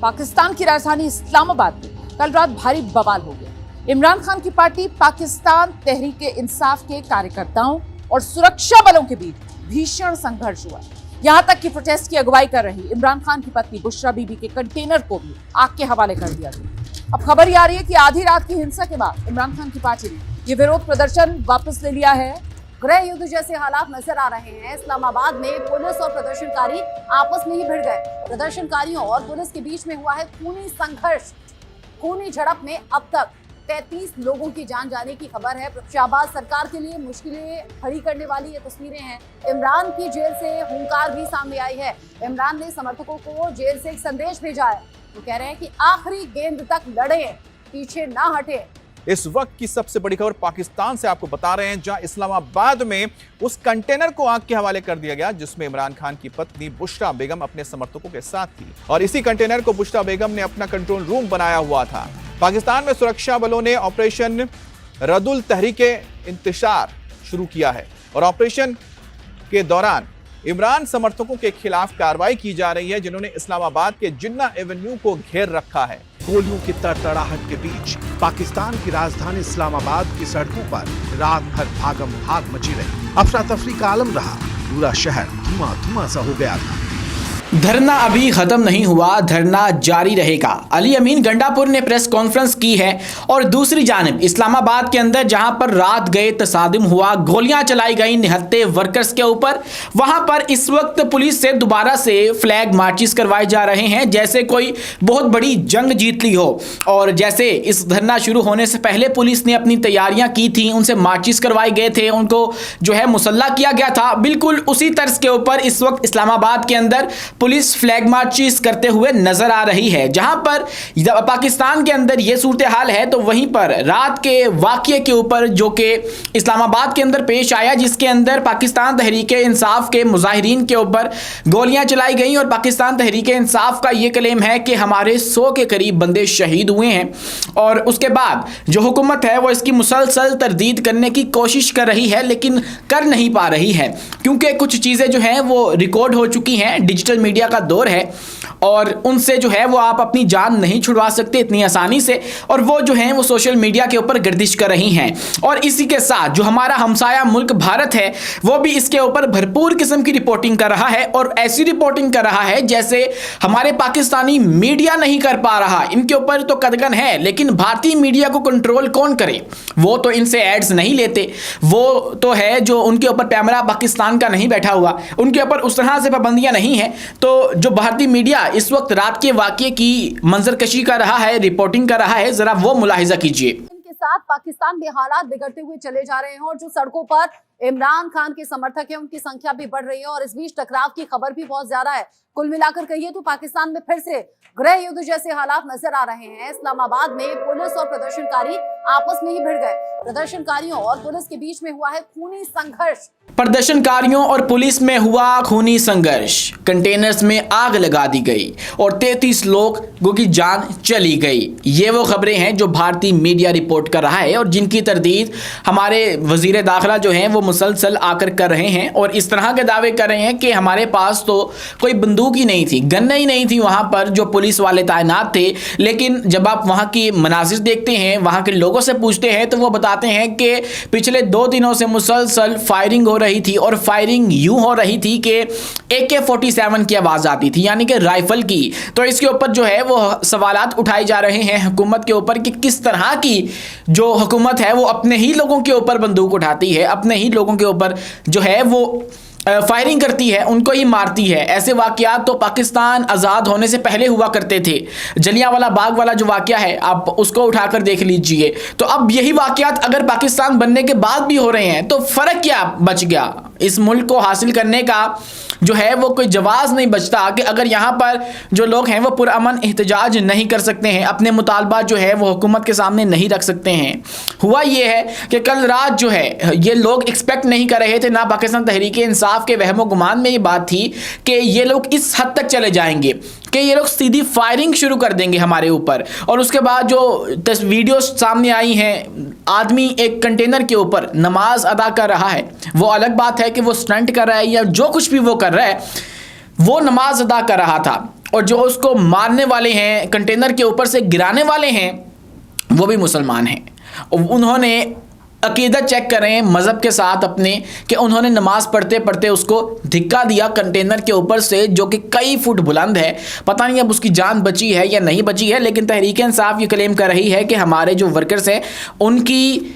पाकिस्तान की राजधानी इस्लामाबाद में कल रात भारी बवाल हो गया। इमरान खान की पार्टी पाकिस्तान तहरीक-ए-इंसाफ के कार्यकर्ताओं और सुरक्षा बलों के बीच भीषण संघर्ष हुआ। यहां तक कि प्रोटेस्ट की अगुवाई कर रही इमरान खान की पत्नी बुशरा बीबी के कंटेनर को भी आग के हवाले कर दिया गया। अब खबर ये आ रही है कि आधी रात की हिंसा के बाद इमरान खान की पार्टी ने ये विरोध प्रदर्शन वापस ले लिया है। गृह युद्ध जैसे हालात नजर आ रहे हैं। इस्लामाबाद में पुलिस और प्रदर्शनकारी आपस में ही भिड़ गए। प्रदर्शनकारियों और पुलिस के बीच में हुआ है खूनी संघर्ष। खूनी झड़प में अब तक 33 लोगों की जान जाने की खबर है। शहबाज सरकार के लिए मुश्किलें खड़ी करने वाली ये तस्वीरें हैं। इमरान की जेल से हुंकार भी सामने आई है। इमरान ने समर्थकों को जेल से एक संदेश भेजा है। वो कह रहे हैं कि आखिरी गेंद तक लड़े, पीछे ना हटे। इस वक्त की सबसे बड़ी खबर पाकिस्तान से आपको बता रहे हैं, जहां इस्लामाबाद में उस कंटेनर को आग के हवाले कर दिया गया जिसमें इमरान खान की पत्नी बुशरा बेगम अपने समर्थकों के साथ थी और इसी कंटेनर को बुशरा बेगम ने अपना कंट्रोल रूम बनाया हुआ था। पाकिस्तान में सुरक्षा बलों ने ऑपरेशन रद्दुल तहरीक-ए-इंतशार शुरू किया है और ऑपरेशन के दौरान इमरान समर्थकों के खिलाफ कार्रवाई की जा रही है जिन्होंने इस्लामाबाद के जिन्ना एवेन्यू को घेर रखा है। गोलियों की तड़तड़ाहट के बीच पाकिस्तान की राजधानी इस्लामाबाद की सड़कों पर रात भर भागम भाग मची रही। अफरा तफरी का आलम रहा। पूरा शहर धुआं धुआं सा हो गया था। धरना अभी खत्म नहीं हुआ, धरना जारी रहेगा। अली अमीन गंडापुर ने प्रेस कॉन्फ्रेंस की है और दूसरी जानिब इस्लामाबाद के अंदर जहां पर रात गए तसादिम हुआ, गोलियां चलाई गई निहत्थे वर्कर्स के ऊपर, वहां पर इस वक्त पुलिस से दोबारा से फ्लैग मार्चेस करवाए जा रहे हैं जैसे कोई बहुत बड़ी जंग जीत ली हो। और जैसे इस धरना शुरू होने से पहले पुलिस ने अपनी तैयारियां की थी, उनसे मार्चेस करवाए गए थे, उनको जो है मुसल्ला किया गया था। बिल्कुल उसी तर्ज के ऊपर इस वक्त इस्लामाबाद के अंदर पुलिस फ्लैग मार्चेस करते हुए नजर आ रही है। जहां पर पाकिस्तान के अंदर यह सूरत हाल है तो वहीं पर रात के वाकये के ऊपर जो कि इस्लामाबाद के अंदर पेश आया, जिसके अंदर पाकिस्तान तहरीक-ए-इंसाफ के मुजाहिरीन के ऊपर गोलियां चलाई गई और पाकिस्तान तहरीक-ए-इंसाफ का यह क्लेम है कि हमारे 100 के करीब बंदे शहीद हुए हैं। और उसके बाद जो हुकूमत है वो इसकी मुसलसल तरदीद करने की कोशिश कर रही है लेकिन कर नहीं पा रही है क्योंकि कुछ चीज़ें जो हैं वो रिकॉर्ड हो चुकी हैं। डिजिटल मीडिया का दौर है और उनसे जो है वो आप अपनी जान नहीं छुड़वा सकते इतनी आसानी से, और वो जो हैं वो सोशल मीडिया के ऊपर गर्दिश कर रही हैं। और इसी के साथ जो हमारा हमसाया मुल्क भारत है वो भी इसके ऊपर भरपूर किस्म की रिपोर्टिंग कर रहा है और ऐसी रिपोर्टिंग कर रहा है जैसे हमारे पाकिस्तानी मीडिया नहीं कर पा रहा। इनके ऊपर तो कदगन है लेकिन भारतीय मीडिया को कंट्रोल कौन करे? वो तो इनसे एड्स नहीं लेते, वो तो है जो उनके ऊपर कैमरा पाकिस्तान का नहीं बैठा हुआ, उनके ऊपर उस तरह से पाबंदियां नहीं है। तो जो भारतीय मीडिया इस वक्त रात के वाकये की मंजरकशी कर रहा है, रिपोर्टिंग कर रहा है, जरा वो मुलाहिजा कीजिए। इनके साथ पाकिस्तान में हालात बिगड़ते हुए चले जा रहे हैं और जो सड़कों पर इमरान खान के समर्थक हैं उनकी संख्या भी बढ़ रही है और इस बीच टकराव की खबर भी बहुत ज्यादा है। कुल मिलाकर कहिए तो पाकिस्तान में फिर से गृह युद्ध जैसे हालात नजर आ रहे हैं। इस्लामाबाद में पुलिस और प्रदर्शनकारी आपस में ही भिड़ गए। प्रदर्शनकारियों और पुलिस के बीच में हुआ है खूनी संघर्ष। प्रदर्शनकारियों और पुलिस में हुआ खूनी संघर्ष, कंटेनर्स में आग लगा दी गई और 33 लोगों की जान चली गई। ये वो खबरें हैं जो भारतीय मीडिया रिपोर्ट कर रहा है और जिनकी तरदीद हमारे वजीर दाखिला जो हैं वो मुसलसल आकर कर रहे हैं और इस तरह के दावे कर रहे हैं कि हमारे पास तो कोई बंदूक ही नहीं थी, गन ही नहीं थी वहाँ पर जो पुलिस वाले तैनात थे। लेकिन जब आप वहाँ की मनाजिर देखते हैं, वहाँ के लोगों से पूछते हैं तो वो बताते हैं कि पिछले 2 दिनों से मुसलसल फायरिंग हो रही थी और फायरिंग यूं हो रही थी कि AK-47 की आवाज आती थी, यानी कि राइफल की। तो इसके ऊपर जो है वो सवालात उठाए जा रहे हैं हुकूमत के ऊपर कि किस तरह की जो हुकूमत है वो अपने ही लोगों के ऊपर बंदूक उठाती है, अपने ही लोगों के ऊपर जो है वो फायरिंग करती है, उनको ही मारती है। ऐसे वाकयात तो पाकिस्तान आज़ाद होने से पहले हुआ करते थे। जलियांवाला बाग वाला जो वाकया है आप उसको उठाकर देख लीजिए। तो अब यही वाकयात अगर पाकिस्तान बनने के बाद भी हो रहे हैं तो फ़र्क क्या बच गया? इस मुल्क को हासिल करने का जो है वो कोई जवाज़ नहीं बचता कि अगर यहाँ पर जो लोग हैं वो पुरअमन एहतजाज नहीं कर सकते हैं, अपने मुतालबात जो है वो हुकूमत के सामने नहीं रख सकते हैं। हुआ ये है कि कल रात जो है ये लोग एक्सपेक्ट नहीं कर रहे थे, ना पाकिस्तान तहरीक-ए-इंसाफ के वहमो गुमान में ये बात थी कि ये लोग इस हद तक चले जाएंगे कि ये लोग सीधी फायरिंग शुरू कर देंगे हमारे ऊपर। और उसके बाद जो वीडियो सामने आई हैं, आदमी एक कंटेनर के ऊपर नमाज अदा कर रहा है, वो अलग बात है कि वो स्टंट कर रहा है या जो कुछ भी वो कर रहा है, वो नमाज अदा कर रहा था और जो उसको मारने वाले हैं, कंटेनर के ऊपर से गिराने वाले हैं, वो भी मुसलमान हैं। उन्होंने अकीदत चेक करें मज़हब के साथ अपने, कि उन्होंने नमाज पढ़ते पढ़ते उसको धिक्का दिया कंटेनर के ऊपर से, जो कि कई फुट बुलंद है। पता नहीं अब उसकी जान बची है या नहीं बची है, लेकिन तहरीक इंसाफ ये क्लेम कर रही है कि हमारे जो वर्कर्स हैं उनकी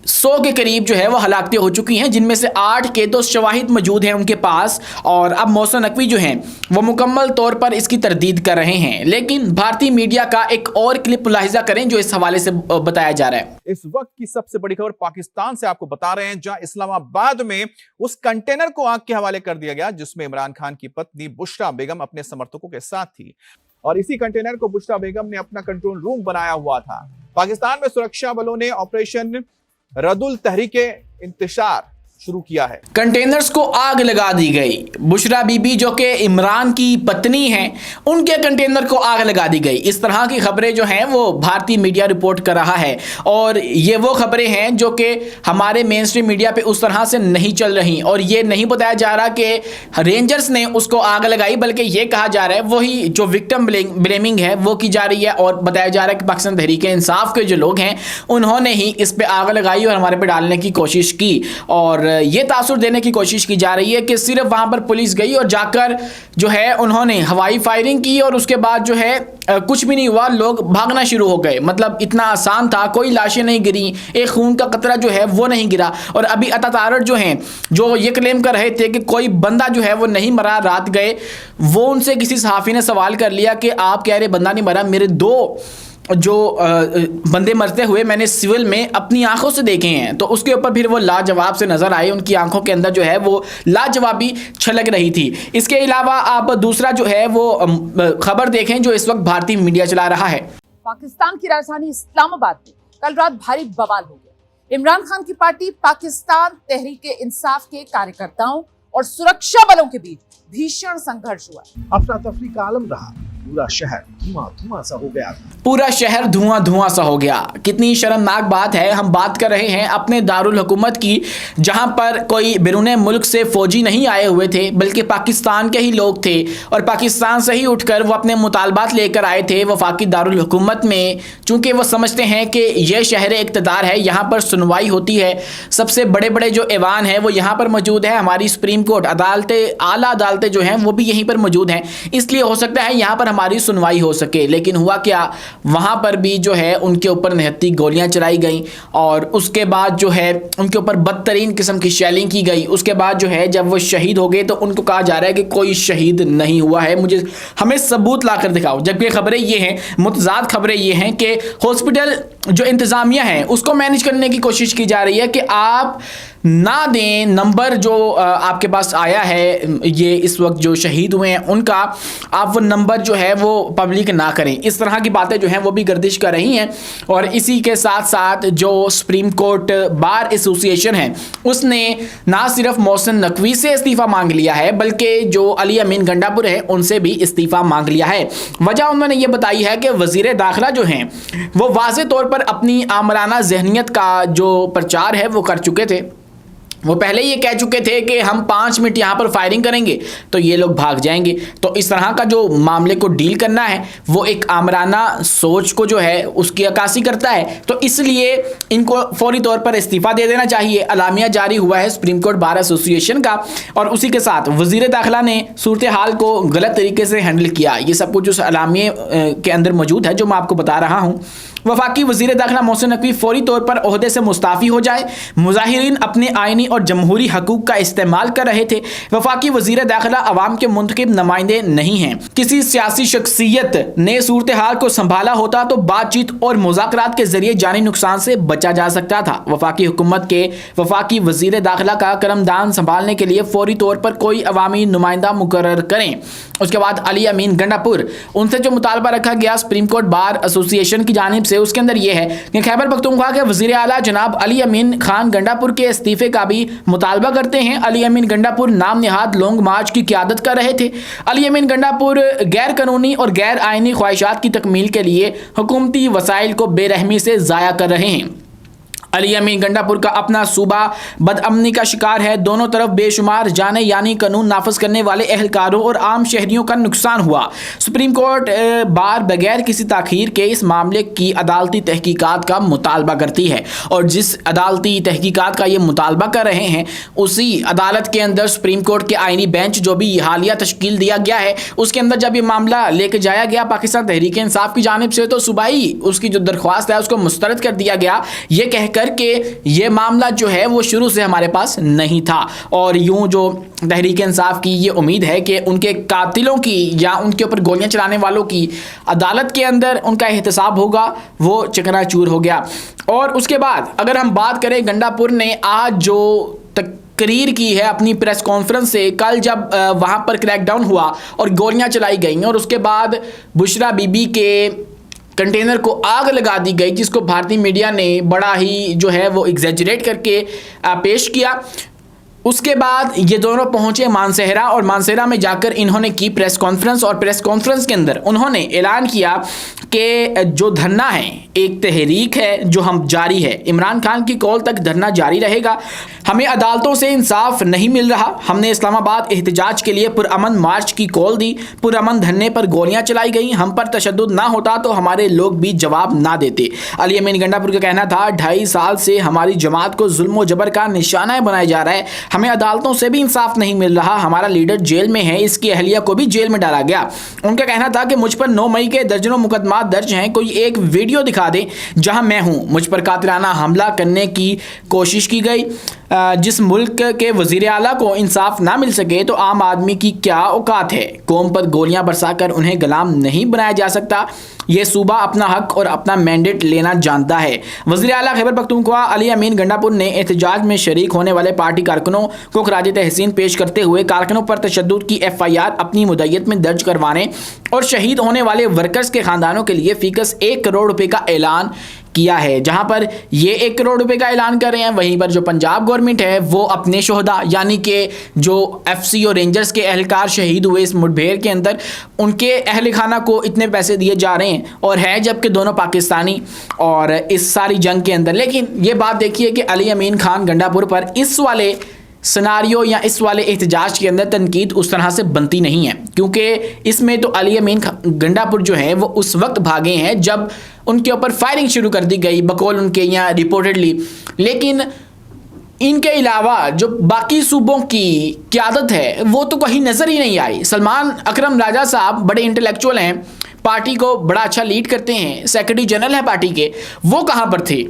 100 के करीब जो है वो हलाकतें हो चुकी हैं, जिनमें से 8 के तो शवाहिद मौजूद हैं उनके पास। और अब मोहसिन नकवी जो हैं वो मुकम्मल तौर पर इसकी तरदीद कर रहे हैं। लेकिन भारतीय मीडिया का एक और क्लिप मुलाहिजा करें जो इस हवाले से बताया जा रहा है। इस वक्त की सबसे बड़ी खबर पाकिस्तान से आपको बता रहे हैं, जहां इस्लामाबाद में उस कंटेनर को आग के हवाले कर दिया गया जिसमें इमरान खान की पत्नी बुशरा बेगम अपने समर्थकों के साथ थी। और इसी कंटेनर को बुशरा बेगम ने अपना कंट्रोल रूम बनाया हुआ था। पाकिस्तान में सुरक्षा बलों ने ऑपरेशन रद्दुल तहरीके इंतशार शुरू किया है। कंटेनर्स को आग लगा दी गई। बुशरा बीबी जो कि इमरान की पत्नी हैं, उनके कंटेनर को आग लगा दी गई। इस तरह की खबरें जो हैं वो भारतीय मीडिया रिपोर्ट कर रहा है, और ये वो खबरें हैं जो कि हमारे मेन स्ट्रीम मीडिया पे उस तरह से नहीं चल रही। और ये नहीं बताया जा रहा कि रेंजर्स ने उसको आग लगाई, बल्कि ये कहा जा रहा है वही जो विक्टिम ब्लेमिंग है वो की जा रही है। और बताया जा रहा है कि पाकिस्तान तहरीक इंसाफ के जो लोग हैं उन्होंने ही इस पर आग लगाई और हमारे पे डालने की कोशिश की। और ये तासुर देने की कोशिश की जा रही है कि सिर्फ वहां पर पुलिस गई और जाकर जो है उन्होंने हवाई फायरिंग की और उसके बाद जो है कुछ भी नहीं हुआ, लोग भागना शुरू हो गए। मतलब इतना आसान था, कोई लाशें नहीं गिरी, एक खून का कतरा जो है वो नहीं गिरा। और अभी अतातारर जो हैं जो ये क्लेम कर रहे थे कि कोई बंदा जो है वो नहीं मरा, रात गए, वो उनसे किसी सहाफ़ी ने सवाल कर लिया कि आप कह रहे बंदा नहीं मरा, मेरे 2 जो बंदे मरते हुए मैंने सिविल में अपनी आंखों से देखे हैं। तो उसके ऊपर फिर वो लाजवाब से नजर आए, उनकी आंखों के अंदर जो है वो लाजवाबी छलक रही थी। इसके अलावा आप दूसरा जो है वो खबर देखें जो इस वक्त भारतीय मीडिया चला रहा है। पाकिस्तान की राजधानी इस्लामाबाद में कल रात भारी बवाल हो गया। इमरान खान की पार्टी पाकिस्तान तहरीक इंसाफ के कार्यकर्ताओं और सुरक्षा बलों के बीच भीषण संघर्ष हुआ। अफरा तफरी का आलम रहा, पूरा शहर धुआं धुआं सा हो गया। पूरा शहर धुआं धुआं सा हो गया। कितनी शर्मनाक बात है। हम बात कर रहे हैं अपने दारुल हुकूमत की, जहां पर कोई बिरूने मुल्क से फौजी नहीं आए हुए थे, बल्कि पाकिस्तान के ही लोग थे। और पाकिस्तान से ही उठकर वो अपने मुतालबात लेकर आए थे वफाकी दारुल हुकूमत में, चूंकि वो समझते हैं कि यह शहर इक़्तिदार है, यहाँ पर सुनवाई होती है, सबसे बड़े बड़े जो ऐवान हैं वो यहाँ पर मौजूद है, हमारी सुप्रीम कोर्ट अदालतें, आला अदालतें जो हैं वो भी यहीं पर मौजूद हैं, इसलिए हो सकता है यहाँ पर हमारी सुनवाई हो सके। लेकिन हुआ क्या, वहां पर भी जो है उनके ऊपर निहत्ती गोलियां चलाई गई और उसके बाद जो है उनके ऊपर बदतरीन किस्म की शेलिंग की गई। उसके बाद जो है जब वो शहीद हो गए तो उनको कहा जा रहा है कि कोई शहीद नहीं हुआ है, हमें सबूत लाकर दिखाओ। जबकि खबरें ये हैं, मुतजाद खबरें ये हैं कि हॉस्पिटल जो इंतजामिया है उसको मैनेज करने की कोशिश की जा रही है कि आप ना दें नंबर जो आपके पास आया है, ये इस वक्त जो शहीद हुए हैं उनका, आप वो नंबर जो है वो पब्लिक ना करें। इस तरह की बातें जो हैं वो भी गर्दिश कर रही हैं। और इसी के साथ साथ जो सुप्रीम कोर्ट बार एसोसिएशन है उसने ना सिर्फ मोहसिन नकवी से इस्तीफ़ा मांग लिया है, बल्कि जो अली अमीन गंडापुर है उनसे भी इस्तीफ़ा मांग लिया है। वजह उन्होंने ये बताई है कि वज़ीर दाखिला जो हैं वो वाज़े तौर पर अपनी आमराना जहनीत का जो प्रचार है वो कर चुके थे। वो पहले ये कह चुके थे कि हम 5 मिनट यहाँ पर फायरिंग करेंगे तो ये लोग भाग जाएंगे। तो इस तरह का जो मामले को डील करना है वो एक आमराना सोच को जो है उसकी अक्कासी करता है। तो इसलिए इनको फौरी तौर पर इस्तीफ़ा दे देना चाहिए। अलामिया जारी हुआ है सुप्रीम कोर्ट बार एसोसिएशन का, और उसी के साथ वज़ीर दाखिला ने सूरत हाल को गलत तरीके से हैंडल किया। ये सब कुछ उस अलामिया के अंदर मौजूद है जो मैं आपको बता रहा हूँ। वफाकी वज़ीर दाखिला मोहसिन नकवी फौरी तौर पर ओहदे से मुस्ताफ़ी हो जाए। मुजाहिरीन अपने आइनी और जमहूरी हकूक़ का इस्तेमाल कर रहे थे। वफाकी वज़ीर दाखिला अवाम के मुंतखब नुमाइंदे नहीं हैं। किसी सियासी शख्सियत ने सूरत हाल को संभाला होता तो बातचीत और मुज़ाकरात के जरिए जानी नुकसान से बचा जा सकता था। वफाकी हुकूमत के वफाकी वज़ीर दाखिला का करमदान संभालने के लिए फौरी तौर पर कोई अवामी नुमाइंदा मुकर्रर करें। उसके बाद अली अमीन गंडापुर, उनसे जो मुतालबा रखा गया सुप्रीम कोर्ट बार एसोसिएशन की जानिब से, उसके अंदर यह है कि खैबर पख्तूनख्वा के वज़ीर आला जनाब अली अमीन खान गंडापुर के इस्तीफ़े का भी मुतालबा करते हैं। अली अमीन गंडापुर नाम निहाद लॉन्ग मार्च की क़यादत कर रहे थे। अली अमीन गंडापुर गैर कानूनी और गैर आइनी ख्वाहिशात की तकमील के लिए हुकूमती वसाइल को बेरहमी से ज़ाया कर रहे हैं। अली अमीन गंडापुर का अपना सूबा बदअमनी का शिकार है। दोनों तरफ बेशुमार जाने यानी कानून नाफिज करने वाले एहलकारों और आम शहरियों का नुकसान हुआ। सुप्रीम कोर्ट बार बगैर किसी ताखीर के इस मामले की अदालती तहकीकात का मुतालबा करती है और जिस अदालती तहकीकात का ये मुतालबा कर रहे हैं उसी अदालत के अंदर सुप्रीम कोर्ट के आइनी बेंच जो भी हालिया तश्कील दिया गया है उसके अंदर जब ये मामला लेके जाया गया पाकिस्तान तहरीक इंसाफ की जानिब से तो सुबाई उसकी जो दरख्वास्त है उसको मुस्तरद कर दिया गया ये कहकर कि ये मामला जो है वो शुरू से हमारे पास नहीं था और यूं जो तहरीक इंसाफ की ये उम्मीद है कि उनके कातिलों की या उनके ऊपर गोलियां चलाने वालों की अदालत के अंदर उनका एहतसाब होगा वो चकनाचूर हो गया। और उसके बाद अगर हम बात करें गंडापुर ने आज जो तकरीर की है अपनी प्रेस कॉन्फ्रेंस से कल जब वहां पर क्रैकडाउन हुआ और गोलियां चलाई गई और उसके बाद बुशरा बीबी के कंटेनर को आग लगा दी गई जिसको भारतीय मीडिया ने बड़ा ही जो है वो एग्जैजरेट करके पेश किया। उसके बाद ये दोनों पहुंचे मानसेहरा और मानसेहरा में जाकर इन्होंने की प्रेस कॉन्फ्रेंस और प्रेस कॉन्फ्रेंस के अंदर उन्होंने ऐलान किया कि जो धरना है एक तहरीक है जो हम जारी है, इमरान खान की कॉल तक धरना जारी रहेगा। हमें अदालतों से इंसाफ नहीं मिल रहा। हमने इस्लामाबाद एहतजाज के लिए पुरअमन मार्च की कॉल दी, पुरअमन धरने पर गोलियां चलाई गई। हम पर तशद्दुद ना होता तो हमारे लोग भी जवाब ना देते। अली अमीन गंडापुर का कहना था 2.5 साल से हमारी जमात को जुल्म जबर का निशाना बनाया जा रहा है। हमें अदालतों से भी इंसाफ नहीं मिल रहा। हमारा लीडर जेल में है, इसकी अहलिया को भी जेल में डाला गया। उनका कहना था कि मुझ पर 9 मई के दर्जनों मुकदमा दर्ज हैं। कोई एक वीडियो दिखा दे जहां मैं हूं, मुझ पर कातिलाना हमला करने की कोशिश की गई। जिस मुल्क के वजीर आला को इंसाफ ना मिल सके तो आम आदमी की क्या औकात है। कौम पर गोलियां बरसाकर उन्हें गुलाम नहीं बनाया जा सकता। ये सूबा अपना हक और अपना मैंडेट लेना जानता है। वज़ीर आला खैबर पख्तूनख्वा अली अमीन गंडापुर ने एहतजाज में शरीक होने वाले पार्टी कारकुनों को खराज तहसीन पेश करते हुए कारकुनों पर तशद्दुद की FIR अपनी मुद्दत में दर्ज करवाने और शहीद होने वाले वर्कर्स के खानदानों के लिए फीकस 1 करोड़ रुपए का ऐलान किया है। जहां पर ये 1 करोड़ रुपए का ऐलान कर रहे हैं वहीं पर जो पंजाब गवर्नमेंट है वो अपने शोहदा यानी कि जो FC और रेंजर्स के एहलकार शहीद हुए इस मुठभेड़ के अंदर उनके अहल खाना को इतने पैसे दिए जा रहे हैं और है जबकि दोनों पाकिस्तानी और इस सारी जंग के अंदर। लेकिन ये बात देखिए कि अली अमीन खान गंडापुर पर इस वाले सिनारियो या इस वाले एहतजाज के अंदर तनकीद उस तरह से बनती नहीं है क्योंकि इसमें तो अली अमीन गंडापुर जो है वो उस वक्त भागे हैं जब उनके ऊपर फायरिंग शुरू कर दी गई बकौल उनके यहाँ रिपोर्टेडली। लेकिन इनके अलावा जो बाकी सूबों की क़यादत है वो तो कहीं नज़र ही नहीं आई। सलमान अकरम राजा साहब बड़े इंटेलेक्चुअल हैं, पार्टी को बड़ा अच्छा लीड करते हैं, सेक्रेटरी जनरल है पार्टी के, वो कहाँ पर थे?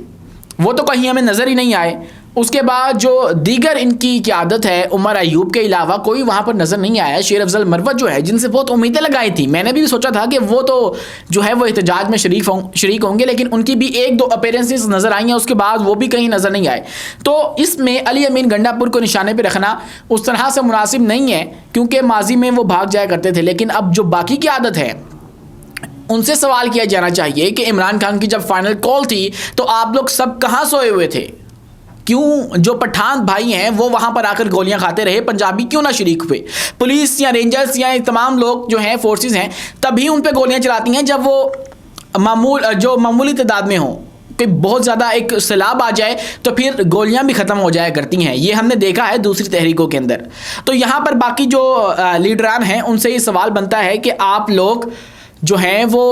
वो तो कहीं हमें नज़र ही नहीं आए। उसके बाद जो दीगर इनकी क़यादत है उमर अयूब के अलावा कोई वहाँ पर नज़र नहीं आया। शेर अफजल मरवत जो है जिनसे बहुत उम्मीदें लगाई थी, मैंने भी सोचा था कि वो तो जो है वो एहतजाज में शरीक होंगे लेकिन उनकी भी 1-2 अपीयरेंसेस नज़र आई हैं, उसके बाद वो भी कहीं नज़र नहीं आए। तो इसमें अली अमीन गंडापुर को निशाने पर रखना उस तरह से मुनासिब नहीं है क्योंकि माजी में वो भाग जाया करते थे। लेकिन अब जो बाकी की आदत है उनसे सवाल किया जाना चाहिए कि इमरान खान की जब फाइनल कॉल थी तो आप लोग सब कहाँ सोए हुए थे? क्यों जो पठान भाई हैं वो वहां पर आकर गोलियां खाते रहे, पंजाबी क्यों ना शरीक हुए? पुलिस या रेंजर्स या तमाम लोग जो हैं फोर्सेस हैं तभी उन पे गोलियां चलाती हैं जब वो मामूली तादाद में हो कि बहुत ज़्यादा एक सैलाब आ जाए तो फिर गोलियां भी ख़त्म हो जाया करती हैं। ये हमने देखा है दूसरी तहरीकों के अंदर। तो यहाँ पर बाकी जो लीडरान हैं उनसे ये सवाल बनता है कि आप लोग जो हैं वो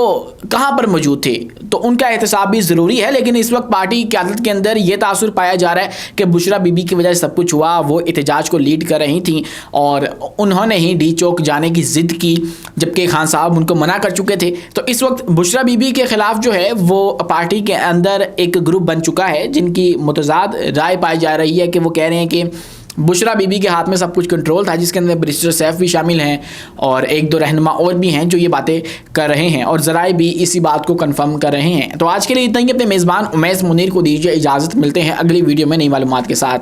कहाँ पर मौजूद थे? तो उनका एहतसाब भी ज़रूरी है। लेकिन इस वक्त पार्टी की क़यादत के अंदर ये तासुर पाया जा रहा है कि बुशरा बीबी की वजह से सब कुछ हुआ। वो एहतजाज को लीड कर रही थी और उन्होंने ही डी चौक जाने की ज़िद की जबकि खान साहब उनको मना कर चुके थे। तो इस वक्त बुशरा बीबी के ख़िलाफ़ जो है वो पार्टी के अंदर एक ग्रुप बन चुका है जिनकी मुतज़ाद राय पाई जा रही है कि वो कह रहे हैं कि बुशरा बीबी के हाथ में सब कुछ कंट्रोल था, जिसके अंदर बैरिस्टर सैफ भी शामिल हैं और 1-2 रहनुमा और भी हैं जो ये बातें कर रहे हैं और ज़राए भी इसी बात को कंफर्म कर रहे हैं। तो आज के लिए इतना ही। अपने मेज़बान उमैस मुनीर को दीजिए इजाज़त। मिलते हैं अगली वीडियो में नई मालूमात के साथ।